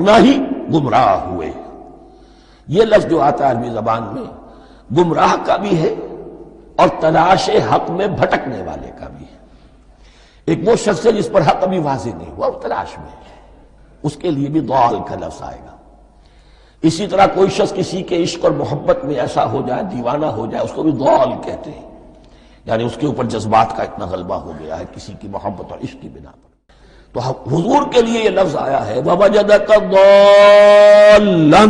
اتنا ہی گمراہ ہوئے۔ یہ لفظ جو آتا ہے عربی زبان میں گمراہ کا بھی ہے اور تلاش حق میں بھٹکنے والے کا بھی ہے۔ ایک وہ شخص ہے جس پر حق ابھی واضح نہیں ہوا، وہ تلاش میں ہے، اس کے لیے بھی ضال کا لفظ آئے گا۔ اسی طرح کوئی شخص کسی کے عشق اور محبت میں ایسا ہو جائے، دیوانہ ہو جائے، اس کو بھی ضال کہتے ہیں، یعنی اس کے اوپر جذبات کا اتنا غلبہ ہو گیا ہے کسی کی محبت اور عشق کی بنا پر۔ تو حضور کے لیے یہ لفظ آیا ہے وَوَجَدَكَ ضَالًّا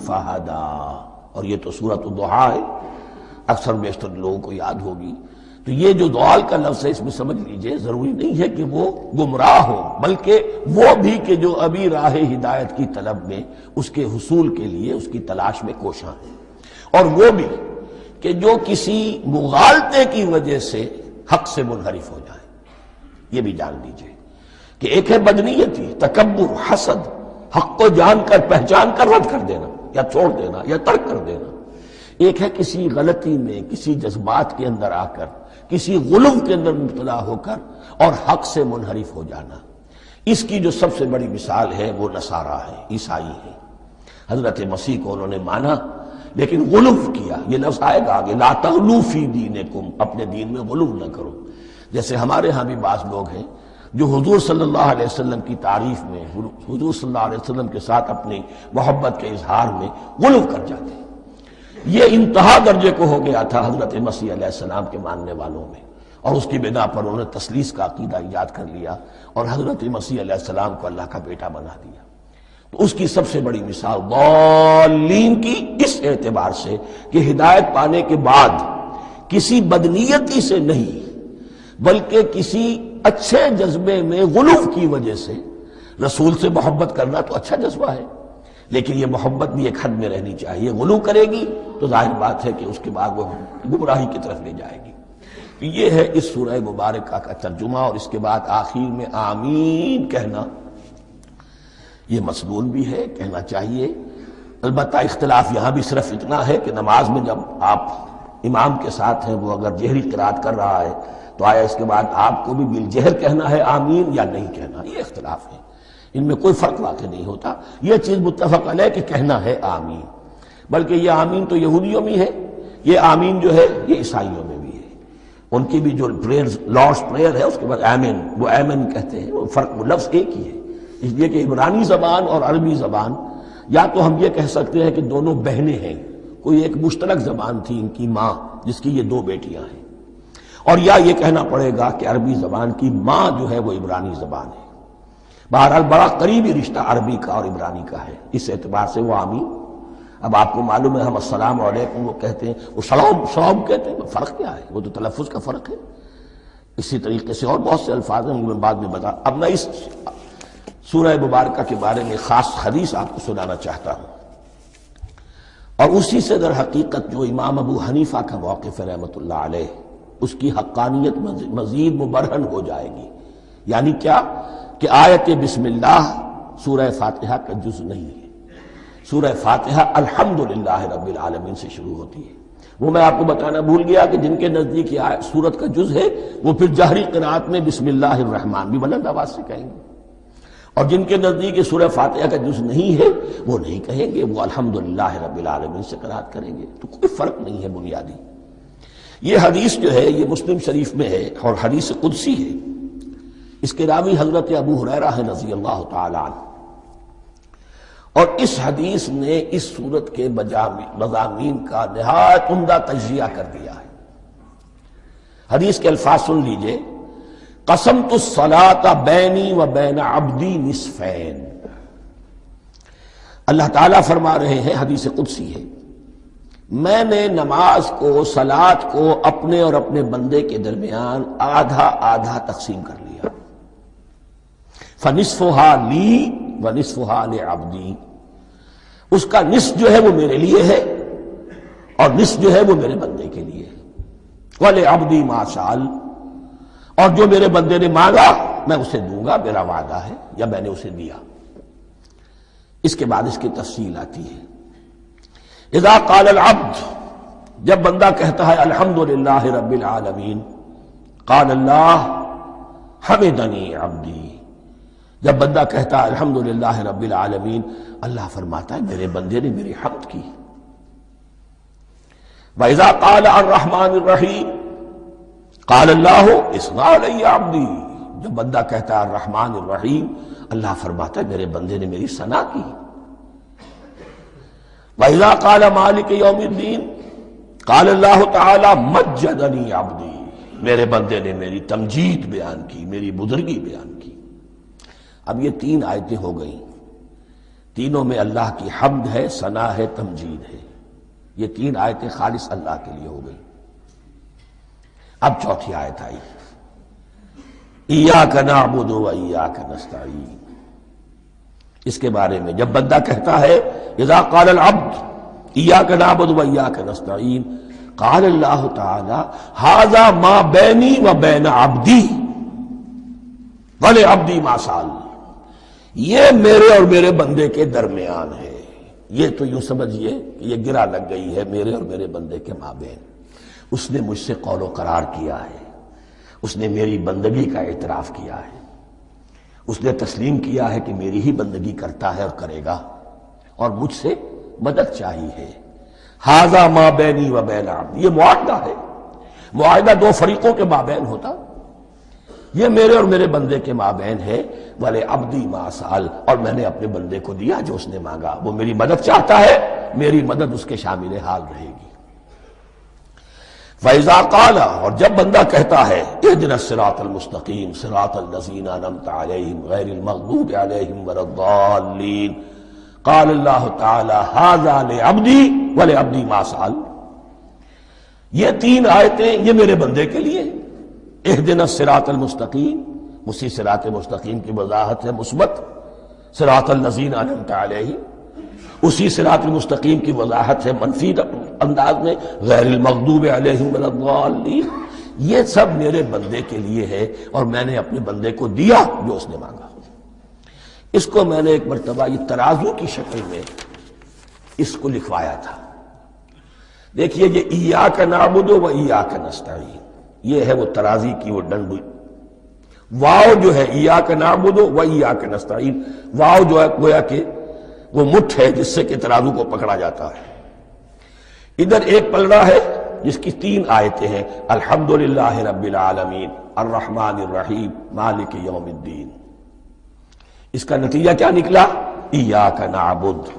فَهَدَىٰ، اور یہ تو سورۃ الضحیٰ ہے، اکثر بیشتر لوگوں کو یاد ہوگی۔ تو یہ جو ضال کا لفظ ہے اس میں سمجھ لیجئے ضروری نہیں ہے کہ وہ گمراہ ہو، بلکہ وہ بھی کہ جو ابھی راہ ہدایت کی طلب میں اس کے حصول کے لیے اس کی تلاش میں کوشاں ہیں، اور وہ بھی کہ جو کسی مغالطے کی وجہ سے حق سے منحرف ہو جائے۔ یہ بھی جان لیجئے کہ ایک ہے بدنیتی، تکبر، حسد، حق کو جان کر پہچان کر رد کر دینا یا چھوڑ دینا یا ترک کر دینا۔ ایک ہے کسی غلطی میں، کسی جذبات کے اندر آ کر، کسی غلو کے اندر مبتلا ہو کر اور حق سے منحرف ہو جانا۔ اس کی جو سب سے بڑی مثال ہے وہ نصارہ ہے، عیسائی ہے۔ حضرت مسیح کو انہوں نے مانا لیکن غلو کیا۔ یہ لفظ آئے گا آگے، لا تغلو فی دینکم، اپنے دین میں غلو نہ کرو۔ جیسے ہمارے ہاں بھی بعض لوگ ہیں جو حضور صلی اللہ علیہ وسلم کی تعریف میں، حضور صلی اللہ علیہ وسلم کے ساتھ اپنی محبت کے اظہار میں غلو کر جاتے ہیں۔ یہ انتہا درجے کو ہو گیا تھا حضرت مسیح علیہ السلام کے ماننے والوں میں، اور اس کی بنا پر انہوں نے تثلیث کا عقیدہ ایجاد کر لیا اور حضرت مسیح علیہ السلام کو اللہ کا بیٹا بنا دیا۔ تو اس کی سب سے بڑی مثال ضالین کی اس اعتبار سے کہ ہدایت پانے کے بعد کسی بدنیتی سے نہیں بلکہ کسی اچھے جذبے میں غلو کی وجہ سے رسول سے محبت کرنا تو اچھا جذبہ ہے، لیکن یہ محبت بھی ایک حد میں رہنی چاہیے۔ غلو کرے گی تو ظاہر بات ہے کہ اس کے بعد وہ گمراہی کی طرف لے جائے گی۔ یہ ہے اس سورہ مبارکہ کا ترجمہ، اور اس کے بعد آخر میں آمین کہنا یہ مسنون بھی ہے، کہنا چاہیے۔ البتہ اختلاف یہاں بھی صرف اتنا ہے کہ نماز میں جب آپ امام کے ساتھ ہیں، وہ اگر جہری قرات کر رہا ہے تو آیا اس کے بعد آپ کو بھی بالجہر کہنا ہے آمین یا نہیں کہنا، یہ اختلاف ہے، ان میں کوئی فرق واقع نہیں ہوتا۔ یہ چیز متفق علیہ کہ کہنا ہے آمین، بلکہ یہ آمین تو یہودیوں میں ہے، یہ آمین جو ہے یہ عیسائیوں میں بھی ہے۔ ان کی بھی جو لارڈس پریئر ہے اس کے بعد آمین، وہ آمین کہتے ہیں، وہ فرق، وہ لفظ ایک ہی ہے۔ اس لیے کہ عبرانی زبان اور عربی زبان، یا تو ہم یہ کہہ سکتے ہیں کہ دونوں بہنیں ہیں، کوئی ایک مشترک زبان تھی ان کی ماں جس کی یہ دو بیٹیاں ہیں، اور یا یہ کہنا پڑے گا کہ عربی زبان کی ماں جو ہے وہ عبرانی زبان ہے۔ بہرحال بڑا قریبی رشتہ عربی کا اور عبرانی کا ہے، اس اعتبار سے وہ آمین۔ اب آپ کو معلوم ہے ہم السلام علیکم وہ کہتے ہیں، وہ سلام کہتے ہیں، فرق کیا ہے؟ وہ تو تلفظ کا فرق ہے۔ اسی طریقے سے اور بہت سے الفاظ ہیں، میں بعد میں بتا۔ اب میں اس سورہ مبارکہ کے بارے میں خاص حدیث آپ کو سنانا چاہتا ہوں، اور اسی سے در حقیقت جو امام ابو حنیفہ کا موقف ہے رحمۃ اللہ علیہ، اس کی حقانیت مزید مبرہن ہو جائے گی۔ یعنی کیا کہ آیت بسم اللہ سورہ فاتحہ کا جز نہیں ہے۔ سورہ فاتحہ الحمدللہ رب العالمین سے شروع ہوتی ہے۔ وہ میں آپ کو بتانا بھول گیا کہ جن کے نزدیک یہ سورت کا جز ہے وہ پھر جہری قرات میں بسم اللہ الرحمن بھی بلند آواز سے کہیں گے، اور جن کے نزدیک یہ سورہ فاتحہ کا جز نہیں ہے وہ نہیں کہیں گے، وہ الحمدللہ رب العالمین سے قرات کریں گے۔ تو کوئی فرق نہیں ہے بنیادی۔ یہ حدیث جو ہے یہ مسلم شریف میں ہے اور حدیث قدسی ہے۔ اس کے راوی حضرت ابو ہریرہ ہے رضی اللہ تعالی عنہ، اور اس حدیث نے اس سورت کے مضامین کا نہایت عمدہ تجزیہ کر دیا ہے۔ حدیث کے الفاظ سن لیجئے، قسمت الصلاۃ بینی و بین عبدی نصفین۔ اللہ تعالیٰ فرما رہے ہیں، حدیث قدسی ہے، میں نے نماز کو، صلاۃ کو اپنے اور اپنے بندے کے درمیان آدھا آدھا تقسیم کر لیا۔ فنصفها لی ونصفها لعبدی، اس کا نصف جو ہے وہ میرے لیے ہے اور نصف جو ہے وہ میرے بندے کے لیے ہے۔ وَلِعَبْدِي مَا سَأَلَ، اور جو میرے بندے نے مانگا میں اسے دوں گا، میرا وعدہ ہے یا میں نے اسے دیا۔ اس کے بعد اس کی تفصیل آتی ہے، اذا قال العبد، جب بندہ کہتا ہے الحمدللہ رب العالمین، قال اللہ حمدنی عبدی، جب بندہ کہتا ہے الحمدللہ رب العالمین، اللہ فرماتا ہے میرے بندے نے میری حمد کی۔ وَإِذَا قَالَ الرَّحْمَنِ الرَّحِيمِ قَالَ اللَّهُ اثْنَىٰ عَلَيَّ عَبْدِي، جب بندہ کہتا ہے الرحمن الرحیم، اللہ فرماتا ہے میرے بندے نے میری ثنا کی۔ وَإِذَا قَالَ مَالِكِ يَوْمِ الدِّينِ قَالَ اللَّهُ تَعَالَى مَجَّدَنِي عَبْدِي، میرے بندے نے میری تمجید بیان کی، میری بزرگی بیان کی۔ اب یہ تین آیتیں ہو گئیں، تینوں میں اللہ کی حمد ہے، ثنا ہے، تمجید ہے۔ یہ تین آیتیں خالص اللہ کے لیے ہو گئیں۔ اب چوتھی آیت آئی، ایاک نعبد و ایاک نستعین۔ اس کے بارے میں جب بندہ کہتا ہے اذا قال العبد ایاک نعبد و ایاک نستعین، قال اللہ تعالی ھذا ما بینی و بین عبدی ولعبدی ما سأل، یہ میرے اور میرے بندے کے درمیان ہے۔ یہ تو یوں سمجھئے کہ یہ گرہ لگ گئی ہے میرے اور میرے بندے کے مابین۔ اس نے مجھ سے قول و قرار کیا ہے، اس نے میری بندگی کا اعتراف کیا ہے، اس نے تسلیم کیا ہے کہ میری ہی بندگی کرتا ہے اور کرے گا، اور مجھ سے مدد چاہیے ہے۔ ھذا ما بینی و بین عبدی، یہ معاہدہ ہے۔ معاہدہ دو فریقوں کے مابین ہوتا، یہ میرے اور میرے بندے کے مابین ہے۔ وَلِعَبْدِي مَا سَأَلَ، اور میں نے اپنے بندے کو دیا جو اس نے مانگا۔ وہ میری مدد چاہتا ہے، میری مدد اس کے شامل حال رہے گی۔ فَإِذَا قَالَ، اور جب بندہ کہتا ہے اهْدِنَا الصِّرَاطَ الْمُسْتَقِيمَ صِرَاطَ الَّذِينَ أَنْعَمْتَ عَلَيْهِمْ غَيْرِ الْمَغْضُوبِ عَلَيْهِمْ وَلَا الضَّالِّينَ، قَالَ اللَّهُ تَعَالَى هَذَا لِعَبْدِي وَلِعَبْدِي مَا سَأَلَ۔ یہ تین آیتیں یہ میرے بندے کے لیے، اهْدِنَا الصِّرَاطَ الْمُسْتَقِيمَ، اسی صراط مستقیم کی وضاحت ہے مثبت، صراط الذین انعمت علیہم، اسی صراط المستقیم کی وضاحت ہے منفی انداز میں، غیر المغضوب علیہم ولا الضالین۔ یہ سب میرے بندے کے لیے ہے، اور میں نے اپنے بندے کو دیا جو اس نے مانگا۔ اس کو میں نے ایک مرتبہ یہ ترازو کی شکل میں اس کو لکھوایا تھا۔ دیکھیے یہ ایاک نعبد و ایاک نستعین، یہ ہے وہ ترازی کی وہ ڈنڈ، واو جو ہے ایاک نعبد و ایاک نستعین، واو جو ہے گویا کہ وہ مٹھ ہے جس سے کہ ترازو کو پکڑا جاتا ہے۔ ادھر ایک پلڑا ہے جس کی تین آیتیں ہیں، الحمدللہ رب العالمین الرحمن الرحیم مالک یوم الدین۔ اس کا نتیجہ کیا نکلا؟ ایاک نعبد۔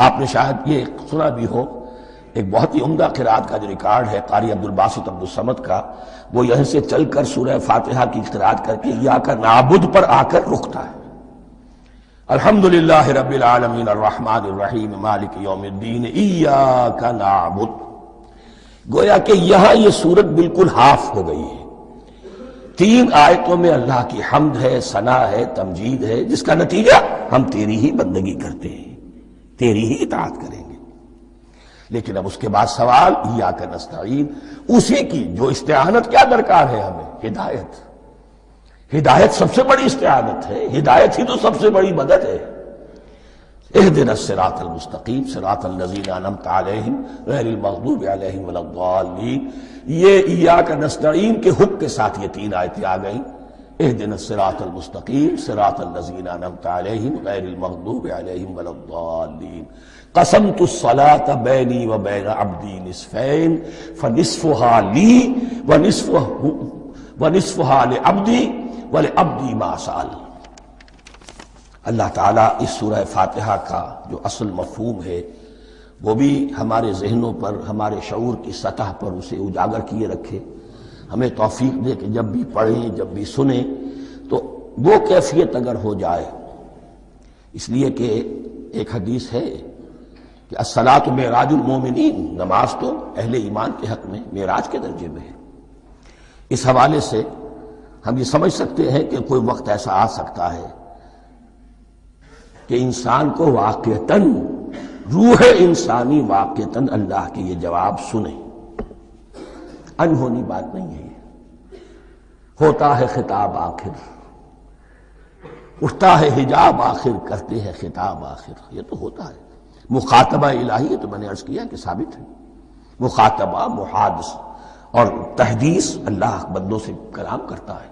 آپ نے شاید یہ سنا بھی ہو، ایک بہت ہی عمدہ قرات کا جو ریکارڈ ہے قاری عبدالباسط عبدالصمد کا، وہ یہیں سے چل کر سورہ فاتحہ کی قرات کر کے ایاک نعبد پر آ کر رکتا ہے۔ الحمدللہ رب العالمین الرحمن الرحیم مالک یوم الدین ایاک نعبد۔ گویا کہ یہاں یہ صورت بالکل ہاف ہو گئی ہے۔ تین آیتوں میں اللہ کی حمد ہے، ثنا ہے، تمجید ہے، جس کا نتیجہ ہم تیری ہی بندگی کرتے ہیں، تیری ہی اطاعت کریں گے۔ لیکن اب اس کے بعد سوال ایاک نستعین، اسی کی جو استعانت کیا درکار ہے ہمیں؟ ہدایت۔ ہدایت سب سے بڑی استعانت ہے، ہدایت ہی تو سب سے بڑی مدد ہے۔ اهدنا الصراط المستقیم صراط الذین انعمت علیہم غیر المغضوب علیہم ولا الضالین۔ یہ ایاک نستعین کے حکم کے ساتھ یہ تین آیتیں آ گئیں، اهدنا الصراط المستقیم صراط الذین انعمت علیہم غیر المغضوب علیہم ولا الضالین۔ قسمت الصلاة بینی و بین عبدی نصفین فنصفها لی ونصفها لعبدی ولعبدی ما سأل۔ اللہ تعالیٰ اس سورہ فاتحہ کا جو اصل مفہوم ہے وہ بھی ہمارے ذہنوں پر، ہمارے شعور کی سطح پر اسے اجاگر کیے رکھے، ہمیں توفیق دے کہ جب بھی پڑھیں، جب بھی سنیں تو وہ کیفیت اگر ہو جائے۔ اس لیے کہ ایک حدیث ہے کہ الصلاۃ معراج المومنین، نماز تو اہل ایمان کے حق میں معراج کے درجے میں ہے۔ اس حوالے سے ہم یہ سمجھ سکتے ہیں کہ کوئی وقت ایسا آ سکتا ہے کہ انسان کو واقعتاً، روح انسانی واقعتاً اللہ کے یہ جواب سنے۔ انہونی بات نہیں ہے یہ، ہوتا ہے خطاب آخر، اٹھتا ہے حجاب آخر، کرتے ہیں خطاب آخر، یہ تو ہوتا ہے۔ مخاطبہ الہی تو میں نے عرض کیا کہ ثابت ہے، مخاطبہ، محادث اور تحدیث، اللہ بندوں سے کلام کرتا ہے۔